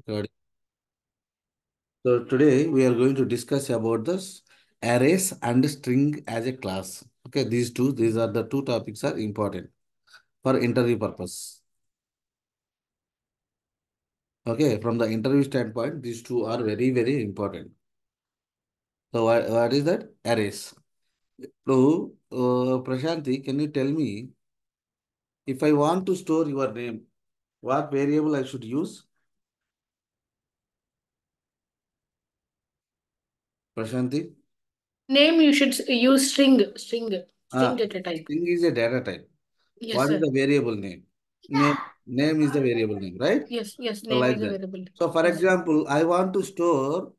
Good. So today we are going to discuss about this arrays and string as a class. Okay, these are the two topics are important for interview purpose. Okay, from the interview standpoint, these two are very, very important. So what is that? Arrays. So, Prashanti, can you tell me if I want to store your name, what variable I should use? Prashanti? Name you should use string Ah, data type. string is a data type. Yes, What is sir. the variable name? Name is the variable name, right? Yes, So name like is a that. variable. So for Yes. example, I want to store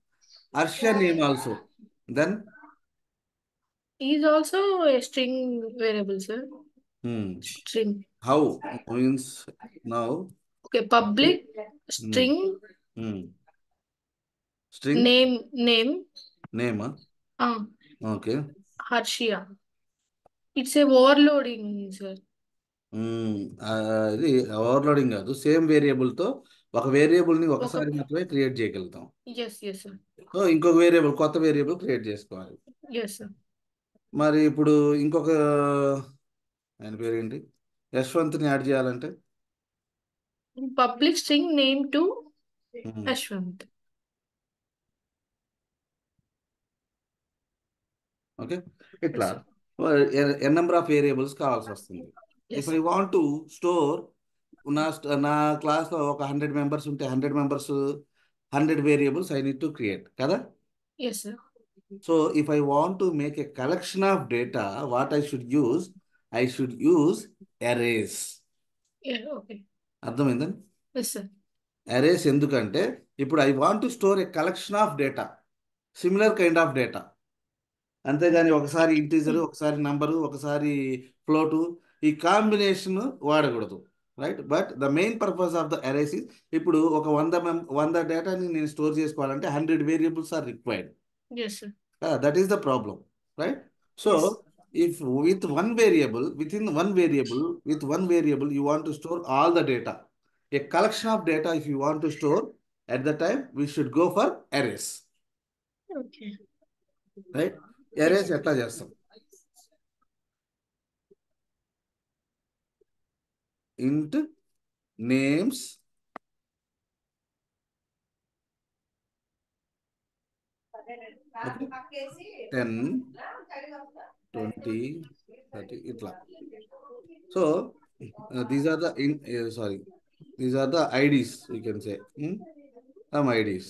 Arsha name also. Then, Is also a string variable, sir. hmm, String. how means now, Okay, public hmm, string hmm, string name name, uh, okay. Harshia. It's a overloading, sir. ఇది overloading కాదు same వేరియబుల్తో ఒక వేరియబుల్ని Okay. ఒకసారి మాత్రమే create చేయగలుగుతాం. Yes, sir. సో ఇంకొక వేరియబుల్ కొత్త వేరియబుల్ క్రియేట్ చేసుకోవాలి. Yes, sir. మరి ఇప్పుడు ఇంకొక ఆయన పేరు ఏంటి యశ్వంత్ని యాడ్ చేయాలంటే Public string name to um, Ashwant. Okay ఇట్లా Yes, sir. N number of variables కావాల్సి వస్తుంది. If Yes, I sir. Want to store నా క్లాస్లో ఒక 100 మెంబర్స్ ఉంటే 100 members 100 variables I need to create కదా. Yes, sir. So if I want to make a collection of data what I should use arrays. Yeah, okay. అర్థమైందని. Yes, sir. Arrays ఎందుకంటే ఇప్పుడు I want to store a collection of data similar kind of data. అంతేగాని ఒకసారి integer ఒకసారి number ఒకసారి float ఈ combination వాడకూడదు. Right, but the main purpose of the arrays ఇప్పుడు ఒక 100 డేటాని నేను స్టోర్ చేసుకోవాలంటే 100 variables are required. Yes, sir. That is the problem, right? Yes. So, if with one variable, with one variable, you want to store all the data, a collection of data, if you want to store, at the time, we should go for arrays, Okay. right? Yes, Arrays sir. ఎట్లా చేస్తాం? Int names, okay, 10, 20, 30, ఇట్లా. So, these are the IDs, we can say, some IDs.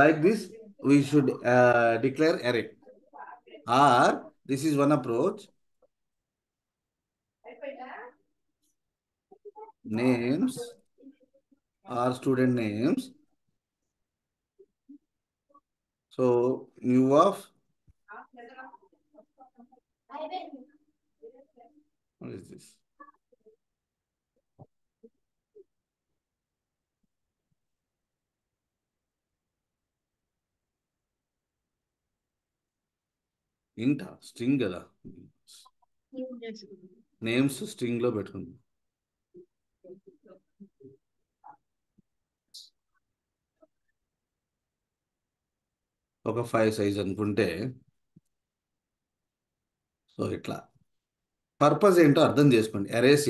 Like this, we should declare array. Or this is one approach. Names or student names. So new of what is this? Int string కదా. Yes. Names string లో పెట్టుకుంది. ఒక 5 size అనుకుంటే so ఇట్లా purpose ఏంటో అర్థం చేసుకోండి. Arrays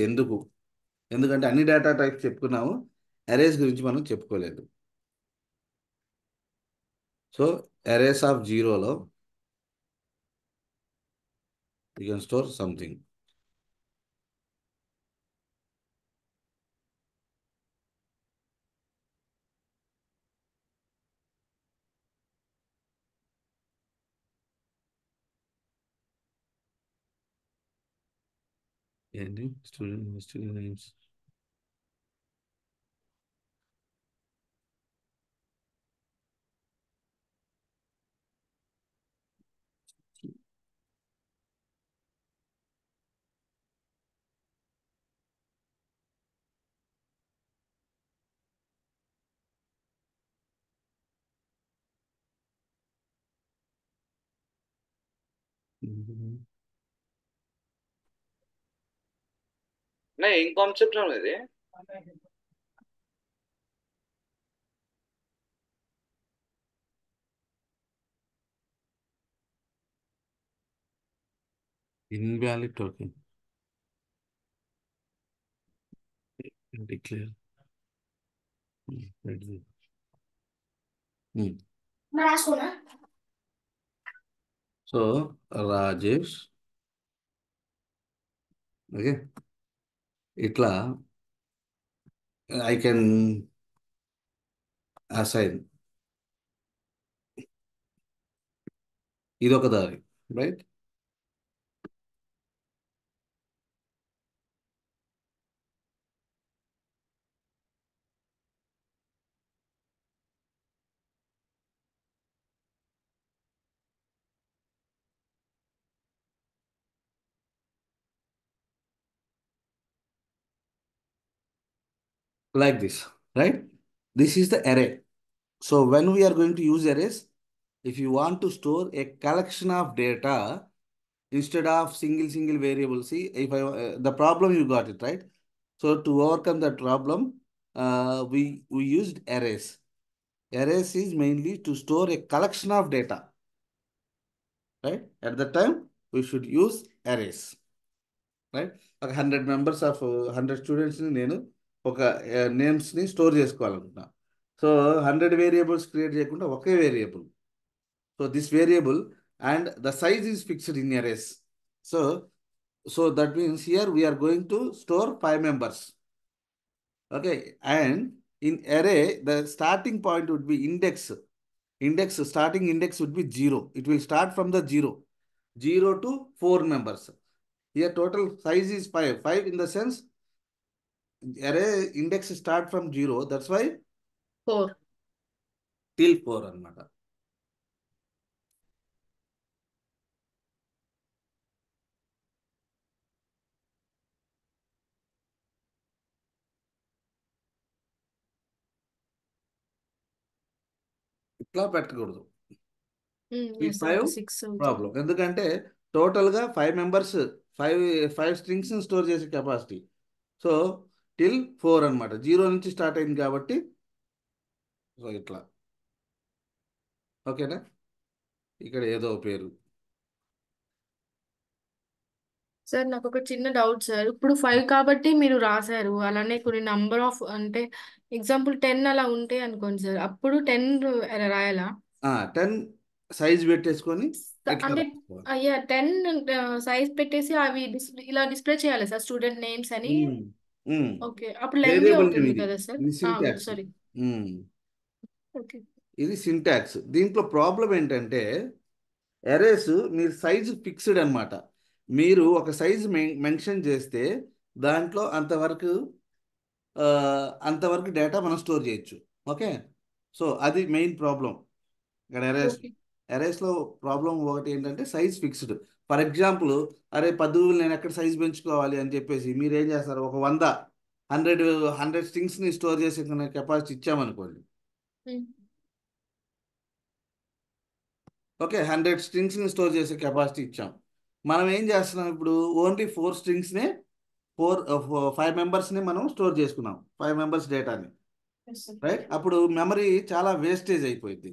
ఎందుకంటే అన్ని డేటా టైప్స్ చెప్పుకున్నాము, అరేస్ గురించి మనం చెప్పుకోలేదు. సో అరేస్ ఆఫ్ జీరోలో యూ కెన్ స్టోర్ సంథింగ్. ఏంటి స్టూడెంట్ నేమ్స్. ఏం కాన్సెప్ట్ ఇది? Invalid token declare. So Rajesh, okay, ఇట్లా ఐ కెన్ అసైన్. ఇదొక దారి, right. Like this, right? This is the array. So when we are going to use arrays, if you want to store a collection of data instead of single variable, see if the problem you got it right. So to overcome that problem, we used arrays. Arrays is mainly to store a collection of data, right? At the time we should use arrays. Right. ఒక 100 members of 100 స్టూడెంట్స్ని నేను ఒక నేమ్స్ని store చేసుకోవాలనుకుంటున్నా. So 100 variables create చేయకుండా ఒకే variable. So this variable and the size is fixed in arrays. So so that means here we are going to store 5 members. Okay, and in array the starting point would be starting index would be 0. It will start from the 0 to 4 members. Here total size is 5. 5 in the sense array index start from 0. That's why 4. till 4 అన్నమాట. ఇట్లా పెట్టకూడదు. ఈ Yes, sir. 5 6 అవుతుంది. Problem. ఎందుకంటే టోటల్గా 5 members 5 strings store చేసే capacity. So till 4 అన్నమాట. 0 నుంచి స్టార్ట్ అయింది కాబట్టి సో ఇట్లా. ఓకేనా? ఇక్కడ ఏదో పేరు. సార్ నాకు ఒక చిన్న డౌట్ సార్. ఇప్పుడు 5 కాబట్టి మీరు రాశారు, అలానే కొన్ని నంబర్ ఆఫ్ అంటే ఎగ్జాంపుల్ 10 అలా ఉంటే అనుకోండి సార్, అప్పుడు 10 రాయాలా? 10 సైజ్ పెట్టేసుకొని ఇట్లా అంటే రాసుకోవాలి. అయ్యా 10 సైజ్ పెట్టేసి అవి ఇలా డిస్ప్లే చేయాలి సార్, స్టూడెంట్ నేమ్స్ అని. ఉమ్, ఉమ్. ఓకే, అప్పుడు లెంగ్తీ వేరియబుల్ నేమ్ అవుతుంది ఇది. కదా సార్? ఇది సింటాక్స్. సారీ. ఓకే. ఇది సింటాక్స్. దీంట్లో ప్రాబ్లం ఏంటంటే ఎరేస్ మీరు సైజు ఫిక్స్డ్ అన్నమాట. మీరు ఒక సైజు మెన్షన్ చేస్తే దాంట్లో ఆ, అంతవరకు డేటా మనం స్టోర్ చేయొచ్చు. ఓకే, సో అది మెయిన్ ప్రాబ్లం ఇక్కడ ఎరేస్. ఓకే. ఎరేస్లో ప్రాబ్లం ఒకటి ఏంటంటే సైజ్ ఫిక్స్డ్. ఫర్ ఎగ్జాంపుల్, అరే 10 నేను ఎక్కడ సైజ్ పెంచుకోవాలి అని చెప్పేసి మీరు ఏం చేస్తారు, ఒక 100 స్ట్రింగ్స్ని స్టోర్ చేసే కెపాసిటీ ఇచ్చామనుకోండి. ఓకే, 100 స్ట్రింగ్స్ని స్టోర్ చేసే కెపాసిటీ ఇచ్చాం. మనం ఏం చేస్తున్నాం ఇప్పుడు, ఓన్లీ 4 స్ట్రింగ్స్ని 5 మెంబర్స్ని మనం స్టోర్ చేసుకున్నాం, 5 మెంబర్స్ డేటాని, ఎస్ సార్. రైట్. అప్పుడు మెమరీ చాలా వేస్టేజ్ అయిపోయింది,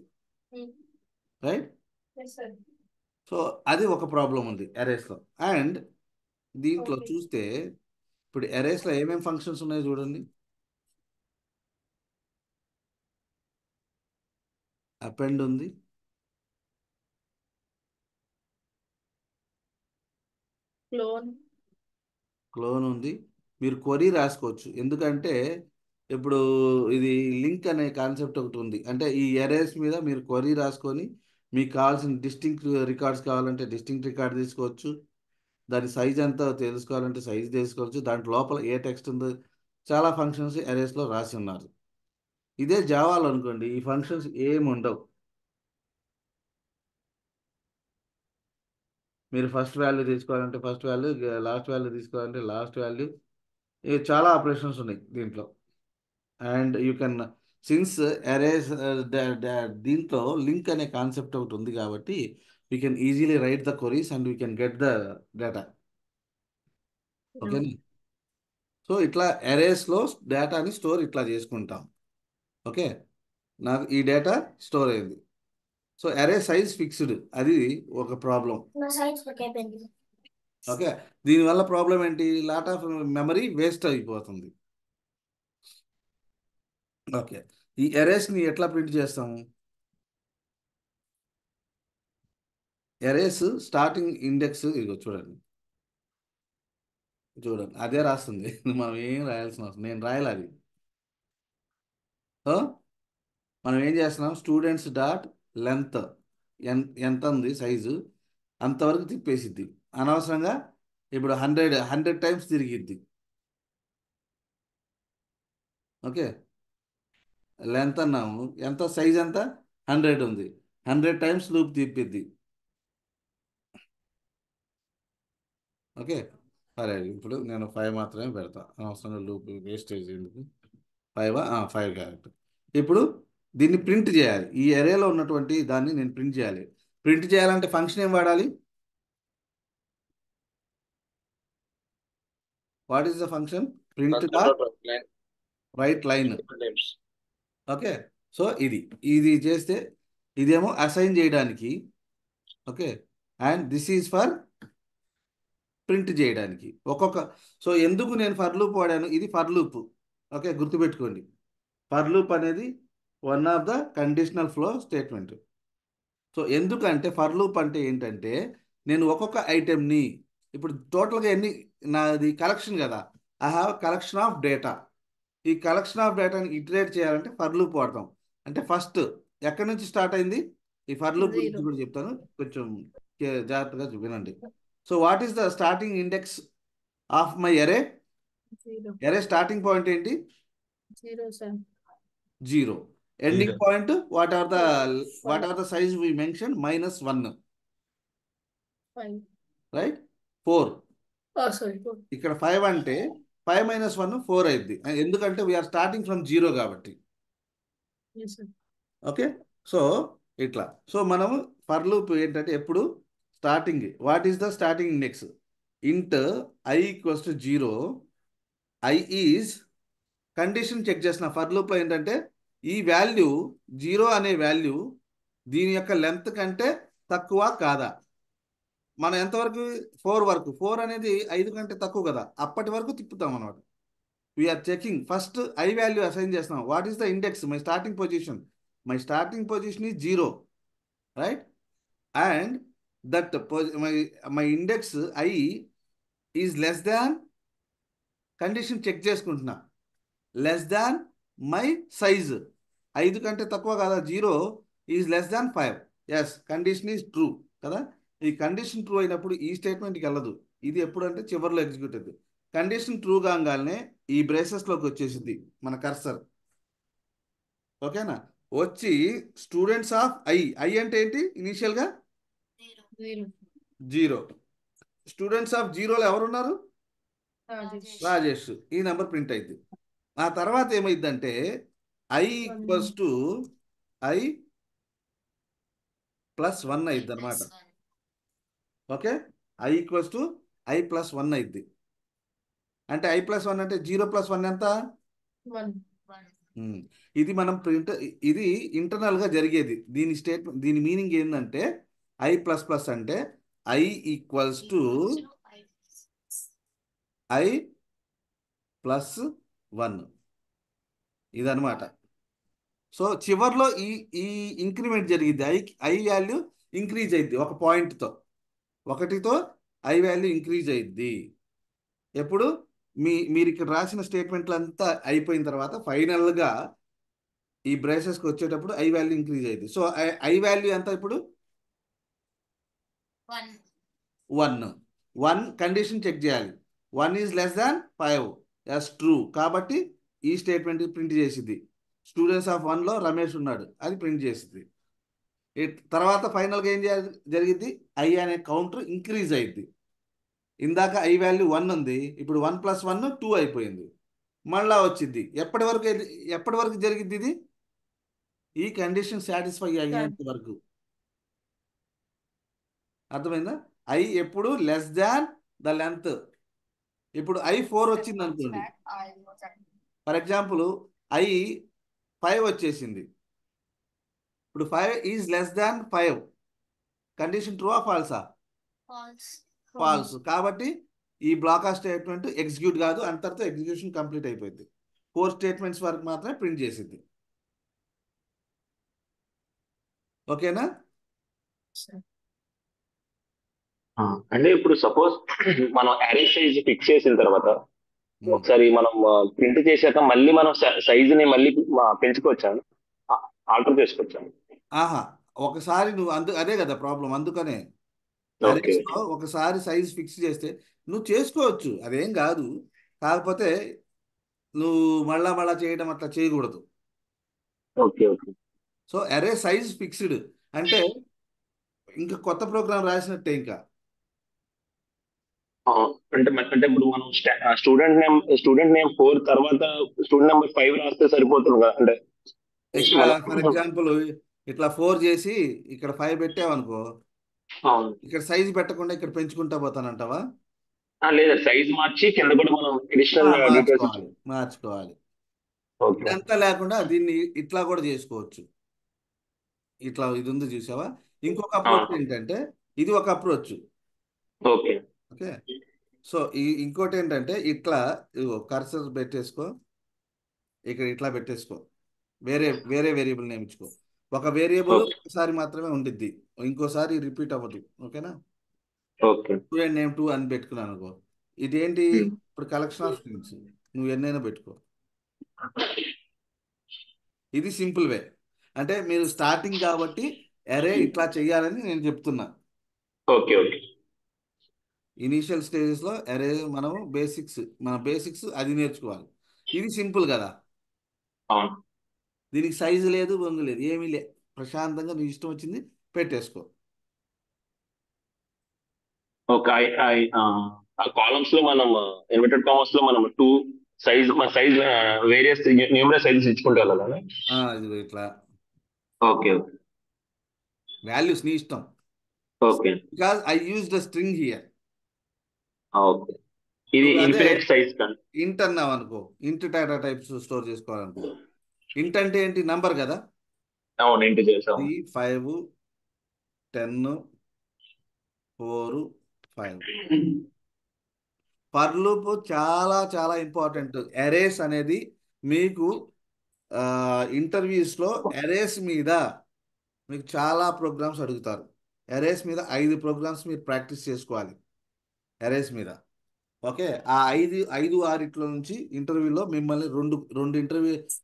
రైట్. Yes sir. సో అది ఒక ప్రాబ్లం ఉంది అరేస్లో. అండ్ దీంట్లో ఓకే. చూస్తే ఇప్పుడు అరేస్లో ఏమేమి ఫంక్షన్స్ ఉన్నాయో చూడండి. అపెండ్ ఉంది, క్లోన్ ఉంది. మీరు క్వరీ రాసుకోవచ్చు. ఎందుకంటే ఇప్పుడు ఇది లింక్ అనే కాన్సెప్ట్ ఒకటి ఉంది. అంటే ఈ అరేస్ మీద మీరు క్వరీ రాసుకొని మీకు కావాల్సిన డిస్టింక్ట్ రికార్డ్స్ కావాలంటే డిస్టింక్ట్ రికార్డ్ తీసుకోవచ్చు. దాని సైజ్ ఎంత తెలుసుకోవాలంటే సైజ్ తెలుసుకోవచ్చు. దాంట్లో లోపల ఏ టెక్స్ట్ ఉందో చాలా ఫంక్షన్స్ అరేస్లో రాసి ఉన్నారు. ఇదే జావాలో అనుకోండి, ఈ ఫంక్షన్స్ ఏమి ఉండవు. మీరు ఫస్ట్ వాల్యూ తీసుకోవాలంటే ఫస్ట్ వాల్యూ, లాస్ట్ వాల్యూ తీసుకోవాలంటే లాస్ట్ వాల్యూ, ఇవి చాలా ఆపరేషన్స్ ఉన్నాయి దీంట్లో. And you can since arrays దీంట్లో లింక్ అనే కాన్సెప్ట్ ఒకటి ఉంది కాబట్టి we can easily right the queries and we can get the data. ఓకేనా? సో ఇట్లా అరేస్లో డేటాని స్టోర్ ఇట్లా చేసుకుంటాం. ఓకే, నాకు ఈ డేటా స్టోర్ అయింది. సో అరే సైజ్ ఫిక్స్డ్, అది ఒక ప్రాబ్లం. ఓకే, దీనివల్ల ప్రాబ్లం ఏంటి? లాట్ ఆఫ్ మెమరీ వేస్ట్ అయిపోతుంది. ఓకే, ఈ ఎరేస్ని ఎట్లా ప్రింట్ చేస్తాము? ఎరేస్ స్టార్టింగ్ ఇండెక్స్ ఇగో చూడండి, చూడండి అదే రాస్తుంది. మనం ఏం రాయాల్సిన అవసరం, నేను రాయాలి అది. సో మనం ఏం చేస్తున్నాం, స్టూడెంట్స్ డాట్ లెంత్ ఎంత ఉంది సైజు అంతవరకు తిప్పేసిద్ది. అనవసరంగా ఇప్పుడు 100 టైమ్స్ తిరిగిద్ది. ఓకే, లెంత్ అన్నాము, ఎంత సైజ్ ఎంత 100 ఉంది, 100 టైమ్స్ లూప్ తిప్పిద్ది. ఓకే, సరే ఇప్పుడు నేను 5 మాత్రమే పెడతా, అనవసరంగా లూప్ వేస్టేజ్ ఎందుకు. 5 క్యారెక్టర్. ఇప్పుడు దీన్ని ప్రింట్ చేయాలి, ఈ ఎరేలో ఉన్నటువంటి దాన్ని నేను ప్రింట్ చేయాలి. ప్రింట్ చేయాలంటే ఫంక్షన్ ఏం వాడాలి? What is the function? Print the right line. Okay, so ఇది చేస్తే ఇదేమో అసైన్ చేయడానికి. Okay, and this is for print చేయడానికి ఒక్కొక్క. సో ఎందుకు నేను ఫర్ లూప్ వాడాను? ఇది ఫర్ లూప్. ఓకే, గుర్తుపెట్టుకోండి, ఫర్ లూప్ అనేది one of the conditional flow statement. So ఎందుకంటే ఫర్ లూప్ అంటే ఏంటంటే, నేను ఒక్కొక్క ఐటెంని ఇప్పుడు టోటల్గా ఎన్ని, నాది కలెక్షన్ కదా, I have collection of data. ఈ కలెక్షన్ ఆఫ్ డేటాని ఇటరేట్ చేయాలంటే ఫర్ లూప్ వాడతాం. అంటే ఫస్ట్ ఎక్కడి నుంచి స్టార్ట్ అయింది? ఈ ఫర్ లూప్ గురించి 0. కూడా చెప్తాను, కొంచెం జాగ్రత్తగా వినండి. So what is the starting index of my array? 0. Array starting point ఏంటి? 0, sir. 0. Ending point what are the 5. Size we mention? -1, 5. Right? 4. Oh, sorry. 4. ఇక్కడ 5 అంటే 5 - 1 4 అయింది, ఎందుకంటే వీఆర్ స్టార్టింగ్ ఫ్రమ్ 0 కాబట్టి. Yes, sir. ఓకే, సో ఇట్లా. So మనము for loop ఏంటంటే ఎప్పుడు starting, what is the starting index? Int i = 0, i is condition check చేసిన. ఫర్ లూప్లో ఏంటంటే ఈ వాల్యూ 0 అనే వాల్యూ దీని యొక్క లెంత్ కంటే తక్కువ కాదా? మనం ఎంతవరకు? 4 వరకు. 4 అనేది 5 కంటే తక్కువ కదా, అప్పటి వరకు తిప్పుతాం అన్నమాట. We are checking, first I value assign చేస్తున్నాం. What is the index? My starting position. My starting position is 0, right? And that my index I is less than, condition check చేసుకుంటున్నా, లెస్ దాన్ మై సైజ్. 5 కంటే తక్కువ కదా, 0 is less than 5. Yes, condition is true కదా. ఈ condition true అయినప్పుడు ఈ స్టేట్మెంట్కి వెళ్ళదు, ఇది ఎప్పుడంటే చివరిలో ఎగ్జిక్యూట్ అవుతుంది. కండిషన్ ట్రూ కాగానే ఈ బ్రేసెస్లోకి వచ్చేసింది మన కర్సర్. ఓకేనా? వచ్చి స్టూడెంట్స్ ఆఫ్ ఐ అంటే ఏంటి ఇనీషియల్గా? 0. 0. స్టూడెంట్స్ ఆఫ్ 0లో ఎవరున్నారు? Rajesh. రాజేష్. ఈ నెంబర్ ప్రింట్ అయింది. ఆ తర్వాత ఏమైందంటే I 1. Equals to I plus 1 అయింది అనమాట. Okay, I equals to I plus 1 అయింది. అంటే ఐ ప్లస్ 1 అంటే 0 + 1 ఎంత? 1. ఇది మనం ప్రింట్, ఇది ఇంటర్నల్గా జరిగేది. దీని మీనింగ్ ఏంటంటే ఐ ప్లస్ ప్లస్ అంటే I equals to I plus 1, ఇదనమాట. సో చివర్లో ఈ ఇంక్రిమెంట్ జరిగింది, ఐ వాల్యూ ఇంక్రీజ్ అయింది ఒక పాయింట్తో, 1తో ఐ వాల్యూ ఇంక్రీజ్ అయింది. ఎప్పుడు మీరు ఇక్కడ రాసిన స్టేట్మెంట్లు అంతా అయిపోయిన తర్వాత ఫైనల్గా ఈ బ్రేసెస్కి వచ్చేటప్పుడు ఐ వాల్యూ ఇంక్రీజ్ అయింది. సో ఐ వాల్యూ ఎంత ఇప్పుడు? 1 కండిషన్ చెక్ చేయాలి, 1 is less than 5. Yes, true. కాబట్టి ఈ స్టేట్మెంట్ ప్రింట్ చేసింది. స్టూడెంట్స్ ఆఫ్ 1లో రమేష్ ఉన్నాడు, అది ప్రింట్ చేసింది. తర్వాత ఫైనల్గా ఏం జరిగింది? ఐ అనే కౌంటర్ ఇంక్రీజ్ అయింది. ఇందాక ఐ వాల్యూ 1 ఉంది, ఇప్పుడు 1 + 1 2 అయిపోయింది. మళ్ళా వచ్చింది. ఎప్పటి వరకు జరిగింది ఇది? ఈ కండిషన్ సాటిస్ఫై అయ్యేంత వరకు. అర్థమైందా? ఐ ఎప్పుడు లెస్ దాన్ ద లెంత్. ఇప్పుడు ఐ 4 వచ్చింది అనుకోండి, ఫర్ ఎగ్జాంపుల్ ఐ 5 వచ్చేసింది. ఇప్పుడు 5 is less than 5. Condition true ఆ ఫాల్సా? అవును. ఫాల్స్. కాబట్టి ఈ బ్లాక్ ఆఫ్ స్టేట్మెంట్ ఎగ్జిక్యూట్ కాదు, అంతటితో ఎగ్జిక్యూషన్ కంప్లీట్ అయిపోయింది. 4 స్టేట్మెంట్స్ వరకు మాత్రమే ప్రింట్ చేసింది. ఓకేనా? ఆ, అంటే ఇప్పుడు సపోజ్ మనం అరే సైజ్ ఫిక్స్ చేసిన తర్వాత ఉమ్. ఒకసారి మనం ప్రింట్ చేశాక మళ్ళీ మనం సైజుని మళ్ళీ పెంచుకోవచ్చాను, ఆల్టర్ చేసుకోవచ్చాను. ఆహా, ఒకసారి నువ్వు అదే కదా ప్రాబ్లం. అందుకనే ఓకే. అరేస్లో ఒకసారి సైజ్ ఫిక్స్ చేస్తే నువ్వు చేసుకోవచ్చు, అదేం కాదు. కాకపోతే నువ్వు మళ్ళా మళ్ళా చేయడం అట్లా చేయకూడదు. ఓకే. ఓకే. సో అరే సైజ్ ఫిక్స్డ్ అంటే ఇంకా కొత్త ప్రోగ్రామ్ రాసినట్టే ఇంకా. ఆ, అంటే ఇప్పుడు మనం స్టూడెంట్ నేమ్ 4 తర్వాత స్టూడెంట్ నెంబర్ 5 రాస్తే సరిపోతుంది కదా, అంటే ఇక్కడ మనం. ఫర్ ఎగ్జాంపుల్ ఇట్లా 4 చేసి ఇక్కడ 5 పెట్టావనుకో, అవును. ఇక్కడ సైజ్ పెట్టకుండా ఇక్కడ పెంచుకుంటా పోతానంటావా? లేదా సైజ్ మార్చి కింద కూడా మనం అడిషనల్ డీటెయిల్స్ ఇచ్చాం. మార్చుకోవాలి, మార్చుకోవాలి. ఓకే. ఇదంతా లేకుండా దీన్ని ఇట్లా కూడా చేసుకోవచ్చు. ఇట్లా ఇది ఉంది చూసావా? ఇంకొక అప్రోచ్ ఆ, ఏంటంటే, ఇది ఒక అప్రోచ్. ఓకే. ఓకే. సో ఇంకోటి ఏంటంటే ఇట్లా కర్సర్ పెట్టేసుకో, ఇక్కడ ఇట్లా పెట్టేసుకో, వేరే వేరే వేరియబుల్ నేమ్ ఇచ్చుకో. ఒక వేరియబుల్ ఓకే. ఒకసారి మాత్రమే ఉండిద్ది, ఇంకోసారి రిపీట్ అవ్వదు. ఓకేనా? ఓకే. స్టూడెంట్ నేమ్ 2 అని పెట్టుకున్నాను అనుకో, ఇదేంటి? ఉమ్. ఇప్పుడు కలెక్షన్ ఆఫ్ స్ట్రింగ్స్, నువ్వు ఎన్నైనా పెట్టుకో. ఇది సింపుల్ వే. అంటే మీరు స్టార్టింగ్ కాబట్టి అరే ఇట్లా చెయ్యాలని నేను చెప్తున్నా. ఓకే. ఓకే. ఇనీషియల్ స్టేజెస్లో అరే మన బేసిక్స్ అది నేర్చుకోవాలి. ఇది సింపుల్ కదా. అవును. దీనికి సైజు లేదు, బొంగు లేదు, ఏమీ లే. ప్రశాంతంగా నీ ఇష్టం వచ్చింది పెట్టేసుకో. ఓకే. ఆ కాలమ్స్ లో మనం ఇన్వర్టెడ్ కామర్స్ లో మనం మన సైజ్ వేరియస్ న్యూమరస్ సైజెస్ ఇచ్చుకుంటూ వెళ్ళాలి. ఇది ఇట్లా ఓకే. ఓకే. వాల్యూస్ నీ ఇష్టం. Okay. Because I use the string here. Okay. ఇది నువ్వు అదే ఇన్ఫినిట్ సైజ్ కానీ. ఇంట్ అన్నావు అనుకో, ఇంట్ డేటా టైప్స్ స్టోర్ చేసుకోవాలనుకో, ఇంట్ అంటే ఏంటి? నంబర్ కదా. అవును, ఇంటి చేసాం. 3, 5, 10, 4, 5. ఫర్ లూప్ చాలా చాలా ఇంపార్టెంట్. అరేస్ అనేది మీకు ఇంటర్వ్యూస్లో అరేస్ మీద మీకు చాలా ప్రోగ్రామ్స్ అడుగుతారు. అరేస్ మీద 5 ప్రోగ్రామ్స్ మీరు ప్రాక్టీస్ చేసుకోవాలి అరేస్ మీద. ఓకే. ఆ 5 6 నుంచి ఇంటర్వ్యూలో మిమ్మల్ని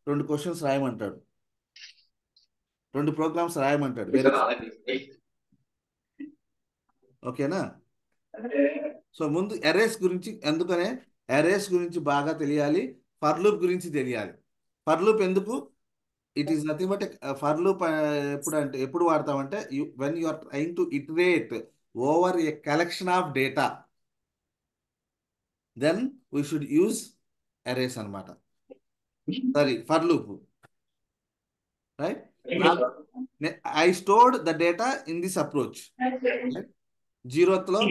రెండు క్వశ్చన్స్ రాయమంటాడు, 2 ప్రోగ్రామ్స్ రాయమంటాడు వేరే. ఓకేనా? సో ముందు అరేస్ గురించి, అందుకనే అరేస్ గురించి బాగా తెలియాలి, ఫర్ లూప్ గురించి తెలియాలి. ఫర్ లూప్ ఎందుకు? It is nothing but for loop. ఎప్పుడు వాడతామంటే when you are trying to iterate over a collection of data, then we should use arrays అనమాట. Sorry, for loop. Right? I stored the data in this approach. జీరోత్లో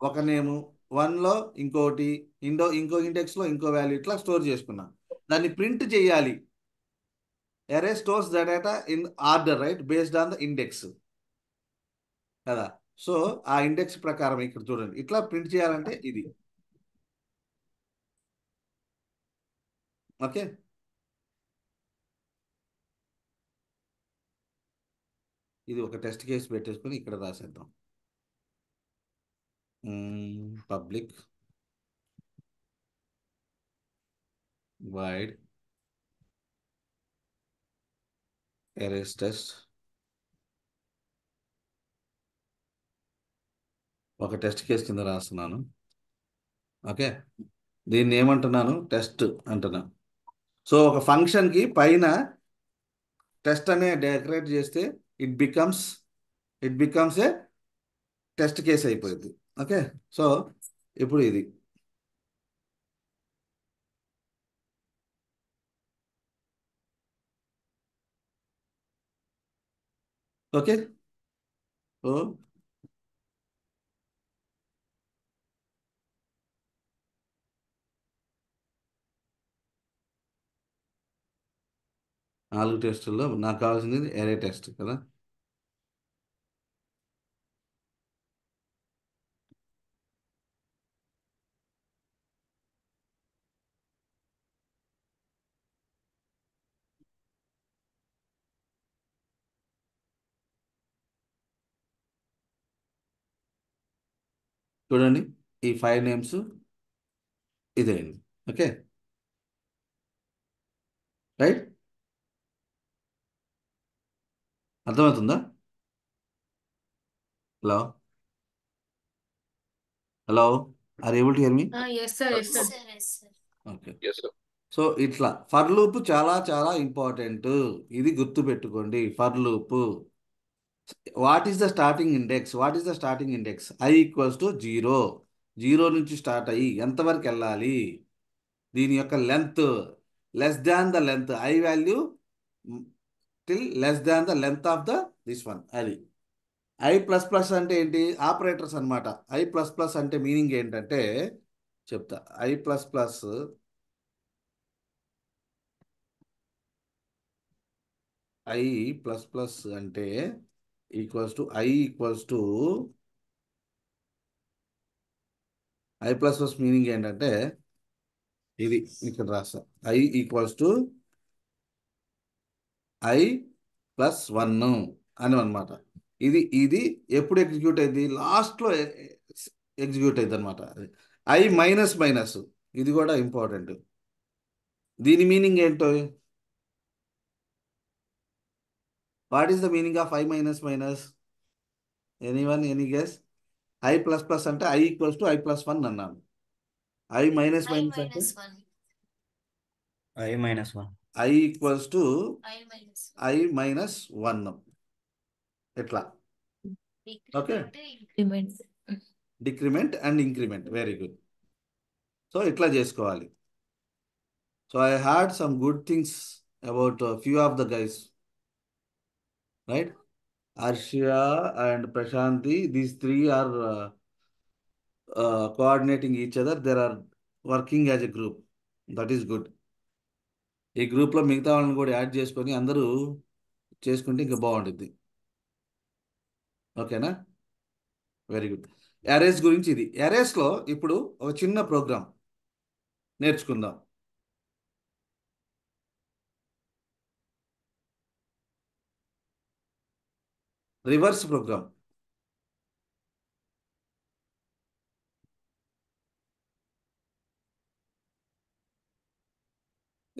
ఒక name, వన్లో ఇంకోటి, ఇంకో ఇండెక్స్లో ఇంకో value, ఇట్లా స్టోర్ చేసుకున్నా. దాన్ని ప్రింట్ చేయాలి. array stores the data in order, right, based on the index కదా. సో ఆ ఇండెక్స్ ప్రకారం ఇక్కడ చూడండి, ఇట్లా ప్రింట్ చేయాలంటే ఇది. ఓకే. ఇది ఒక టెస్ట్ కేసు పెట్టేసుకొని ఇక్కడ రాసేద్దాం. పబ్లిక్ వైడ్ arrays టెస్ట్, ఒక టెస్ట్ కేసు కింద రాస్తున్నాను. ఓకే. దీన్ని ఏమంటున్నాను? టెస్ట్ అంటున్నాను. సో ఒక ఫంక్షన్కి పైన టెస్ట్ అనే డెకరేట్ చేస్తే it becomes a test case అయిపోయింది. ఓకే. సో ఇప్పుడు ఇది ఓకే. సో 4 టెస్టుల్లో నాకు కావాల్సింది ఎరే టెస్ట్ కదా. చూడండి ఈ 5 నేమ్స్ ఇదేండి. ఓకే, రైట్, అర్థమవుతుందా? Hello, hello, are able to hear me? Yes sir, yes sir. Okay. Yes sir. So ఇట్లా ఫర్ లూప్ చాలా చాలా ఇంపార్టెంట్. ఇది గుర్తుపెట్టుకోండి. For loop what is the starting index? What is the starting index? I equals to 0. 0 నుంచి start అయ్యి ఎంతవరకు వెళ్ళాలి? దీని యొక్క length less than the length I value till less than the length of the this one. అది I++ అంటే ఏంటి? Operators అన్నమాట. I++ అంటే మీనింగ్ ఏంటంటే చెప్తా. I++ అంటే I++ మీనింగ్ ఏంటంటే ఇది ఇక్కడ రాస్తా. I+1 అని అనమాట. ఇది ఎప్పుడు ఎగ్జిక్యూట్ అయింది? లాస్ట్లో ఎగ్జిక్యూట్ అయింది అనమాట. I-, ఇది కూడా ఇంపార్టెంట్. దీని మీనింగ్ ఏంటో? What is the meaning of I-? Anyone, any guess? I++ అంటే I ఈక్వల్స్ టు I+1 అన్నాను. I-, అంటే I-1 I equals to I-1. ఎట్లా? Okay, increment. Decrement and increment. Very good. So ఇట్లా చేసుకోవాలి. So I had some good things about few of the guys, right? Arshia and Prashanti, these three are coordinating each other. They are working as a group. That is good. ఈ గ్రూప్లో మిగతా వాళ్ళని కూడా add చేసుకొని అందరూ చేసుకుంటే ఇంకా బాగుంటుంది. ఓకేనా? Very good. అరేస్ గురించి ఇది. అరేస్లో ఇప్పుడు ఒక చిన్న ప్రోగ్రామ్ నేర్చుకుందాం. Reverse program.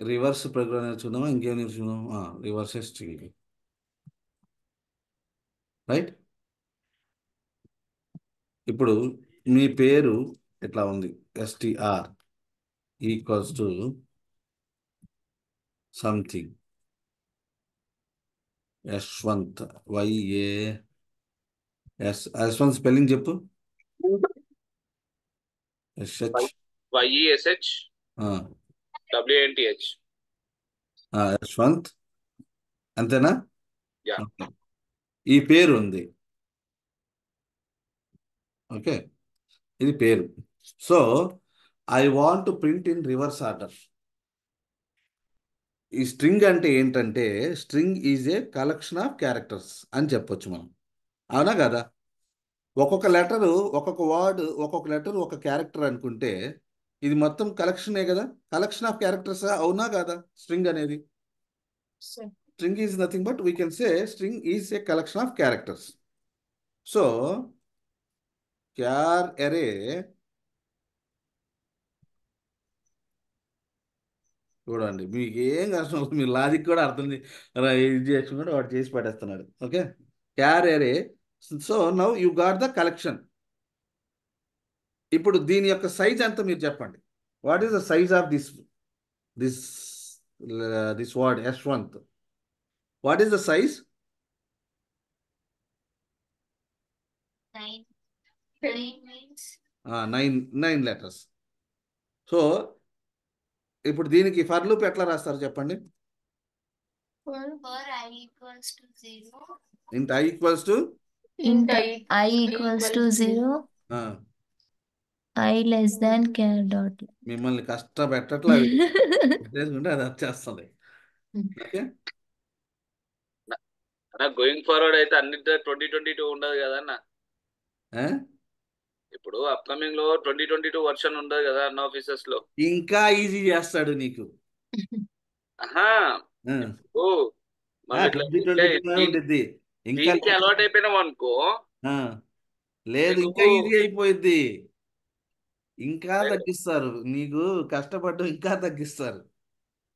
రివర్స్ ప్రోగ్రామ్ నేర్చుకుందామా? ఇంకేం నేర్చుకుందాం? Reverse string, right? ఇప్పుడు మీ పేరు ఎట్లా ఉంది? STR equals to something. Yashwant, Yashwant spelling చెప్పు. SH YESH WNTH. యశ్వంత్, అంతేనా? Yeah. ఓకే. ఈ పేరు ఉంది. ఓకే, ఇది పేరు. So I want to print in reverse order. ఈ స్ట్రింగ్ అంటే ఏంటంటే string is a collection of characters అని చెప్పొచ్చు మనం. అవునా కదా? ఒక్కొక్క లెటరు, ఒక్కొక్క వర్డ్, ఒక్కొక్క లెటర్ ఒక క్యారెక్టర్ అనుకుంటే ఇది మొత్తం కలెక్షనే కదా? కలెక్షన్ ఆఫ్ క్యారెక్టర్స్, అవునా కదా? స్ట్రింగ్ అనేది. Sir string is nothing but we can say string is a collection of characters. So char array చూడండి, మీకు ఏం కష్టం, మీ లాజిక్ కూడా అర్థం ఇది చేసుకుంటే వాడు చేసి పడేస్తున్నాడు. Okay, char array. So now you got the collection. ఇప్పుడు దీని యొక్క సైజ్ ఎంత మీరు చెప్పండి. What is the size of this this this word Yashwant? What is the size? 9 means 9 letters. So ఇప్పుడు దీనికి ఫర్ లూప్ ఎట్లా రాస్తారు చెప్పండి? for I equals to 0. ఇంట్ I equals to int I equals to 0. I less than char dot. మిమ్మల్ని కష్టపెట్టట్లా, చేసుకుంటే అది వచ్చేస్తుంది. ఓకే, గోయింగ్ ఫార్వర్డ్ అయితే అన్నింటిలో 2022 ఉండదు కదా అన్న. ఇప్పుడు అప్కమింగ్ లో 2022 వర్షన్ ఉండదు కదా అన్న ఆఫీసెస్ లో. ఇంకా ఈజీ చేస్తాడు నీకు. ఆహా, ఓ మనం ఇట్లా 2022 ఉంటుంది. ఇంకా దీనికి అలవాటు అయిపోయినాం అనుకో, లేదు, మీకు ఇంకా ఈజీ అయిపోయింది. ఇంకా లేదు. తగ్గిస్తారు నీకు, కష్టపడ్డం ఇంకా తగ్గిస్తారు.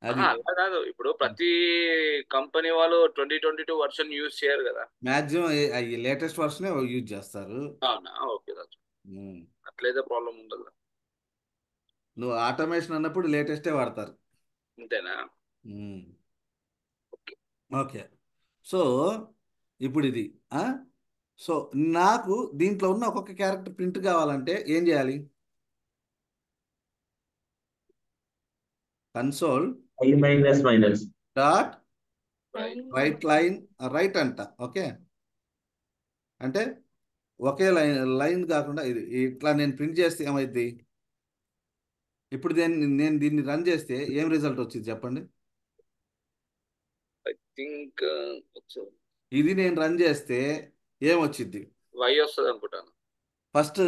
అది అలా కాదు. ఇప్పుడు ప్రతి కంపెనీ వాళ్ళు 2022 వర్షన్ యూజ్ చేయరు కదా. మ్యాక్సిమం అవి లేటెస్ట్ వర్షనే యూజ్ చేస్తారు. అవునా? ఓకే. ఉమ్. అట్లయితే ప్రాబ్లం ఉండదు. నువ్వు ఆటోమేషన్ అన్నప్పుడు లేటెస్టే వాడతారు. అంతేనా? ఉమ్. ఓకే. సో ఇప్పుడు ఇది సో నాకు దీంట్లో ఉన్న ఒక్కొక్క క్యారెక్టర్ ప్రింట్ కావాలంటే ఏం చేయాలి? Console -. Dot right. Right line, right అంట. ఓకే, అంటే ఒకే లైన్ కాకుండా ఇది ఇట్లా నేను ప్రింట్ చేస్తే ఏమైంది? ఇప్పుడు నేను దీన్ని రన్ చేస్తే ఏం రిజల్ట్ వచ్చింది చెప్పండి? ఐ థింక్ ఇది నేను రన్ చేస్తే ఏమొచ్చింది? వై వస్తుంది అనుకుంటాను. ఫస్ట్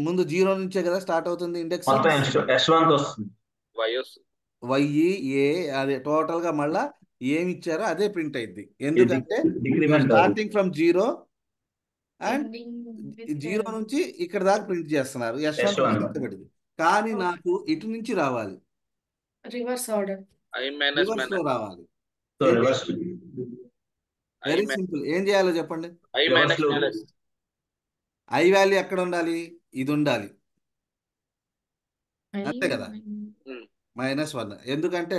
ముందు 0 నుంచే కదా స్టార్ట్ అవుతుంది ఇండెక్స్. మొత్తం S1 వస్తుంది. వై వస్తుంది. ఏ అదే టోటల్ గా మళ్ళా ఏమి ఇచ్చారో అదే ప్రింట్ అయింది. ఎందుకంటే decrement starting from 0 and ending with 0 నుంచి ఇక్కడ దాకా ప్రింట్ చేస్తున్నారు. S1 S1. కానీ నాకు ఇటు నుంచి రావాలి, reverse order. I minus reverse లో రావాలి. So reverse very simple. ఏం చేయాలో చెప్పండి? I minus minus I value ఎక్కడ ఉండాలి? ఇది ఉండాలి, అంతే కదా. -1 ఎందుకంటే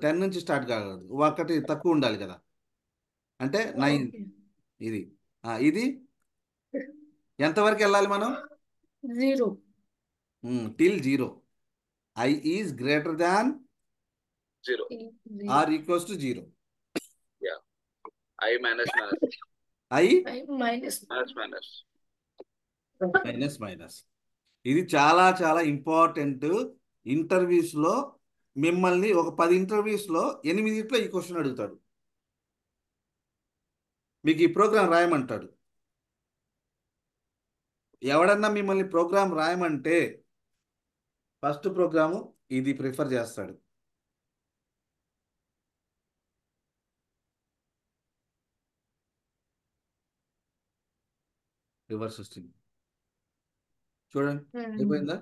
10 నుంచి స్టార్ట్ కాకూడదు, ఒకటి తక్కువ ఉండాలి కదా, అంటే 9. ఇది ఇది ఎంతవరకు వెళ్ళాలి మనం? 0 till 0. I is greater than 0. or equals to 0. I minus minus I minus minus. ఇది చాలా చాలా ఇంపార్టెంట్. ఇంటర్వ్యూస్ లో మిమ్మల్ని ఒక 10 ఇంటర్వ్యూస్ లో 8 ఈ క్వశ్చన్ అడుగుతాడు. మీకు ఈ ప్రోగ్రామ్ రాయమంటాడు. ఎవడన్నా మిమ్మల్ని ప్రోగ్రామ్ రాయమంటే ఫస్ట్ ప్రోగ్రాము ఇది ప్రిఫర్ చేస్తాడు. రివర్స్ స్ట్రింగ్ చూడండి, అయిపోయిందా?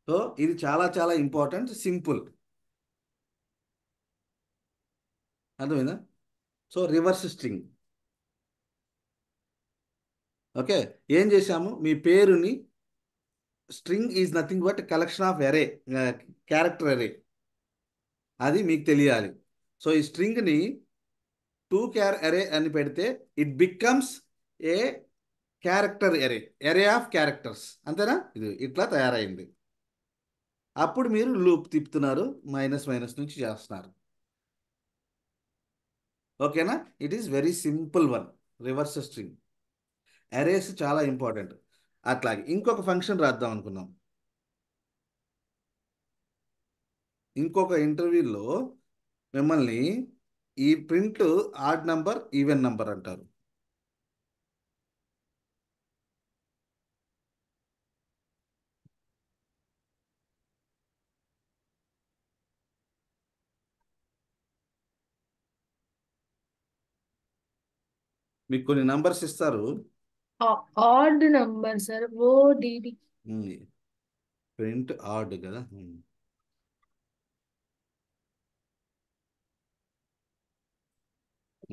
సో ఇది చాలా చాలా ఇంపార్టెంట్, సింపుల్. అర్థమైందా? So reverse string. ఓకే, ఏం చేశాము? మీ పేరుని, string is nothing but collection of అరే, క్యారెక్టర్ అరే, అది మీకు తెలియాలి. సో ఈ స్ట్రింగ్ని 2 అరే అని పెడితే ఇట్ బికమ్స్ ఏ క్యారెక్టర్ అరే ఆఫ్ క్యారెక్టర్స్. అంతేనా? ఇది ఇట్లా తయారైంది. అప్పుడు మీరు లూప్ తిప్పుతున్నారు, మైనస్ నుంచి చేస్తున్నారు. ఓకేనా? It is very simple one, reverse string. Arrays చాలా ఇంపార్టెంట్. అట్లాగే ఇంకొక ఫంక్షన్ రాద్దాం అనుకున్నాం. ఇంకొక ఇంటర్వ్యూలో మిమ్మల్ని ఈ print odd number, even number అంటారు. మీకు కొన్ని నంబర్స్ ఇస్తారు, odd number sir, ODD. Print odd కదా.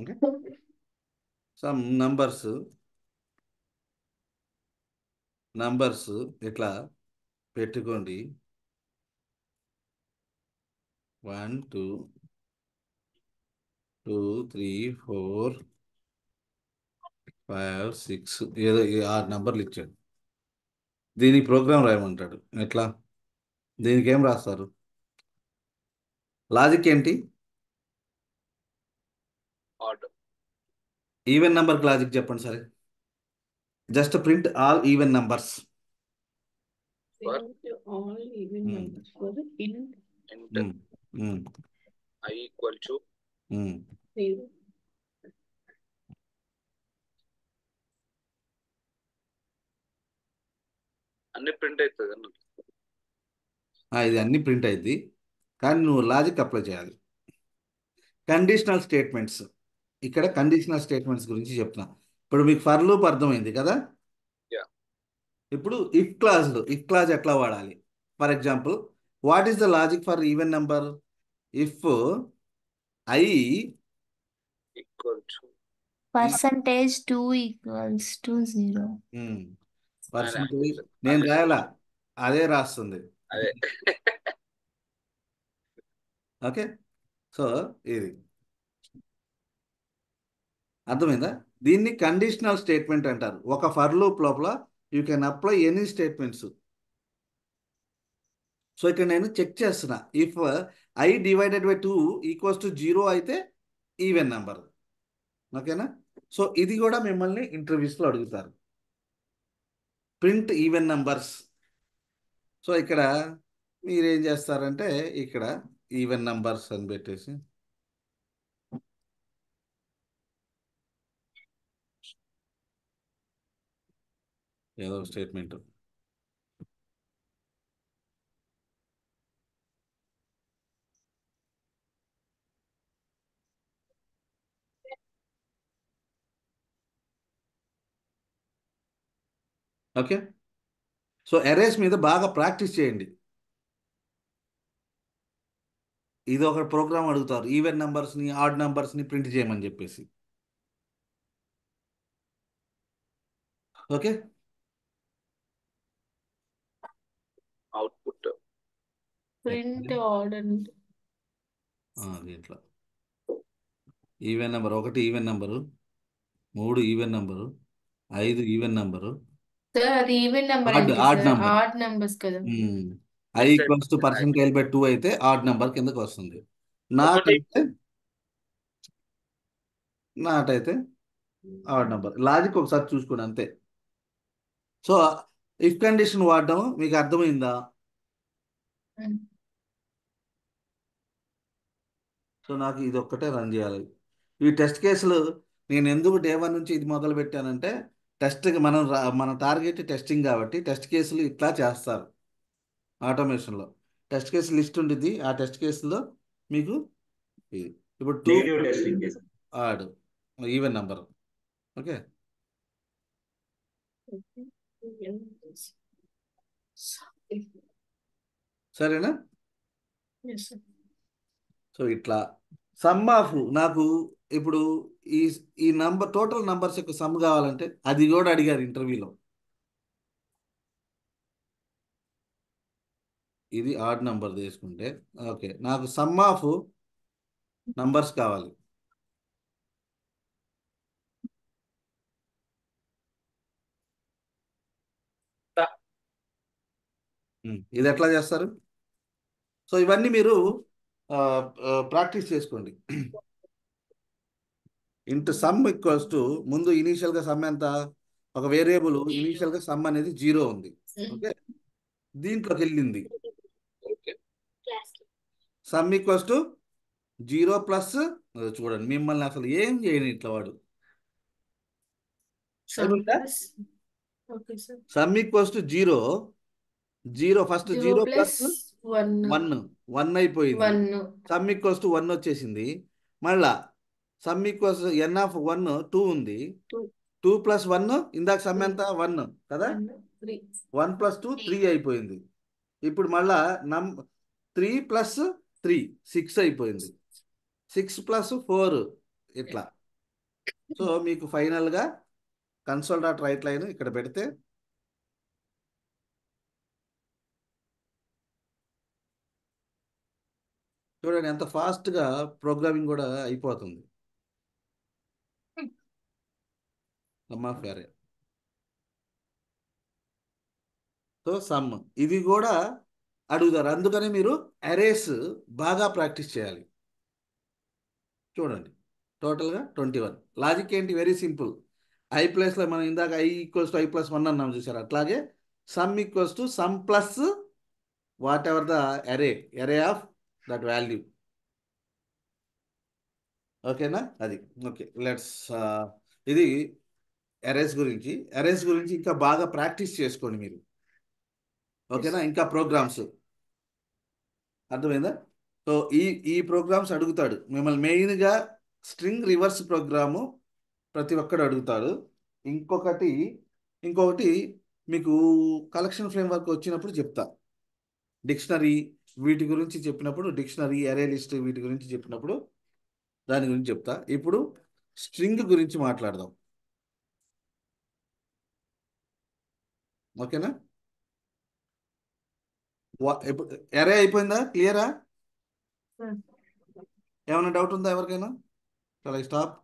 ఓకే, సమ్ నంబర్స్ ఇట్లా పెట్టుకోండి. 1 2 2 3 4 5 6 ఏదో 6 నంబర్లు ఇచ్చాడు. దీనికి ప్రోగ్రామ్ రాయమంటాడు. ఎట్లా? దీనికి ఏం రాస్తారు? లాజిక్ ఏంటి? ఆర్డర్. ఈవెన్ నంబర్కి లాజిక్ చెప్పండి సరే. Just print all even numbers. all even numbers for int I equal to 0. అన్ని ప్రింట్ అవుతుంది అన్న. ఇది అన్ని ప్రింట్ అయింది, కానీ నువ్వు లాజిక్ అప్లై చేయాలి. కండిషనల్ స్టేట్మెంట్స్, ఇక్కడ కండిషనల్ స్టేట్మెంట్స్ గురించి చెప్తున్నా. ఇప్పుడు మీకు ఫర్ లూప్ అర్థమైంది కదా. Yeah. ఇప్పుడు ఇఫ్ క్లాజ్ ఎట్లా వాడాలి? For example, what is the logic for even number? If I Equal to percentage 2 equals to 0. Percentage నేను రాయాలా, అదే రాస్తుంది. అదే. ఓకే, సో ఇది అర్థమైందా? దీన్ని కండిషనల్ స్టేట్మెంట్ అంటారు. ఒక ఫర్ లూప్ లోపల you can apply any statements. So ఇక్కడ నేను చెక్ చేస్తున్నా, if I divided by 2 equals to 0 అయితే ఈవెన్ నెంబర్. ఓకేనా? సో ఇది కూడా మిమ్మల్ని ఇంటర్వ్యూస్లో అడుగుతారు, ప్రింట్ ఈవెన్ నంబర్స్. సో ఇక్కడ మీరేం చేస్తారంటే ఇక్కడ ఈవెన్ నంబర్స్ అని పెట్టేసి ఏదో స్టేట్మెంట్ ఓకే. సో అరేస్ మీద బాగా ప్రాక్టీస్ చేయండి. ఇది ఒక ప్రోగ్రామ్ అడుగుతారు, ఈవెన్ నంబర్స్ని ఆడ్ నంబర్స్ని ప్రింట్ చేయమని చెప్పేసి. Okay, output print order. దీంట్లో even number 1 even number, 3 even number, 5 even number, sir అది ఈవెన్ నెంబర్ ఆడ్ ఏంటి odd sir? Number. Odd numbers కదా. I equals to percentile by 2 అయితే ఆడ్ నెంబర్ కిందకి వస్తుంది. ఒకటి నాట్ అయితే ఆడ్ నెంబర్. లాజిక్ ఒకసారి చూసుకోండి అంతే. సో ఇఫ్ కండిషన్ వాడడం మీకు అర్థమైందా? ఉమ్. సో నాకు ఇది ఒక్కటే రన్ చేయాలి. ఈ టెస్ట్ కేసులు నేను ఎందుకు డే 1 నుంచి ఇది మొదలు పెట్టానంటే, మన టార్గెట్ టెస్టింగ్ కాబట్టి టెస్ట్ కేసులు ఇట్లా చేస్తారు ఆటోమేషన్లో. టెస్ట్ కేసు లిస్ట్ ఉంటుంది, ఆ టెస్ట్ కేసులో మీకు ఇది ఇప్పుడు 2 negative testing case. Odd even number. Okay, సరేనా? Yes, sir. సో ఇట్లా సమ్ ఆఫ్ నాకు ఇప్పుడు ఈ ఈ నంబర్ టోటల్ నంబర్స్ యొక్క సమ్ కావాలంటే అది కూడా అడిగారు ఇంటర్వ్యూలో. ఇది ఆడ్ నంబర్ తీసుకుంటే ఓకే, నాకు సమ్ ఆఫ్ నంబర్స్ కావాలి. ఇది ఎట్లా చేస్తారు? సో ఇవన్నీ మీరు ప్రాక్టీస్ చేసుకోండి. ఇంటూ సమ్ ఈక్వల్స్ టు, ముందు ఇనీషియల్గా సమ్ ఎంత, ఒక వేరియబుల్ ఇనీషియల్గా సమ్ అనేది 0 ఉంది. ఓకే, దీంట్లోకి వెళ్ళింది సమ్ ఈక్వల్స్ టు 0 ప్లస్, చూడండి మిమ్మల్ని అసలు ఏం చేయని ఇట్లా వాడు. Okay, sir. Some equals to 0 first 0 0 plus plus 1. 1 అయిపోయింది. 1. సమ్ ఈక్వల్స్ టు 1 వచ్చేసింది. మళ్ళా సమ్ ఈక్వల్స్ ఎన్ ఆఫ్ 1 2 ఉంది. 2 ప్లస్ 1, ఇందాక సమ్ ఎంత 1 కదా, 3. 1 ప్లస్ 2 3 అయిపోయింది. ఇప్పుడు మళ్ళా 3 ప్లస్ 3 6 అయిపోయింది. 6 ప్లస్ 4 ఇట్లా. సో మీకు ఫైనల్గా console.writeLine ఇక్కడ పెడితే చూడండి ఎంత ఫాస్ట్గా ప్రోగ్రామింగ్ కూడా అయిపోతుంది. సమ్ ఆఫ్ అరే. సో సమ్ ఇది కూడా అడుగుతారు, అందుకని మీరు అరేస్ బాగా ప్రాక్టీస్ చేయాలి. చూడండి టోటల్గా 21. లాజిక్ ఏంటి? Very simple. ఐ ప్లేస్లో మనం ఇందాక I equals to I plus 1 అన్నాం చూసారు, అట్లాగే some equals to sum plus what ever the అరే ఆఫ్ దట్ వాల్యూ. ఓకేనా? అది ఓకే. లెట్స్ ఇది అరేస్ గురించి ఇంకా బాగా ప్రాక్టీస్ చేసుకోండి మీరు. ఓకేనా? ఇంకా ప్రోగ్రామ్స్ అర్థమైందా? సో ఈ ప్రోగ్రామ్స్ అడుగుతాడు మిమ్మల్ని. మెయిన్గా స్ట్రింగ్ రివర్స్ ప్రోగ్రాము ప్రతి ఒక్కడు అడుగుతాడు. ఇంకొకటి ఇంకొకటి మీకు కలెక్షన్ ఫ్రేమ్వర్క్ వచ్చినప్పుడు చెప్తా. డిక్షనరీ వీటి గురించి చెప్పినప్పుడు, డిక్షనరీ, అరే లిస్ట్ వీటి గురించి చెప్పినప్పుడు దాని గురించి చెప్తా. ఇప్పుడు స్ట్రింగ్ గురించి మాట్లాడదాం. ఓకేనా? ఇప్పుడు అరే అయిపోయిందా? క్లియరా? సార్ ఏమైనా డౌట్ ఉందా ఎవరికైనా? చాలా స్టాప్.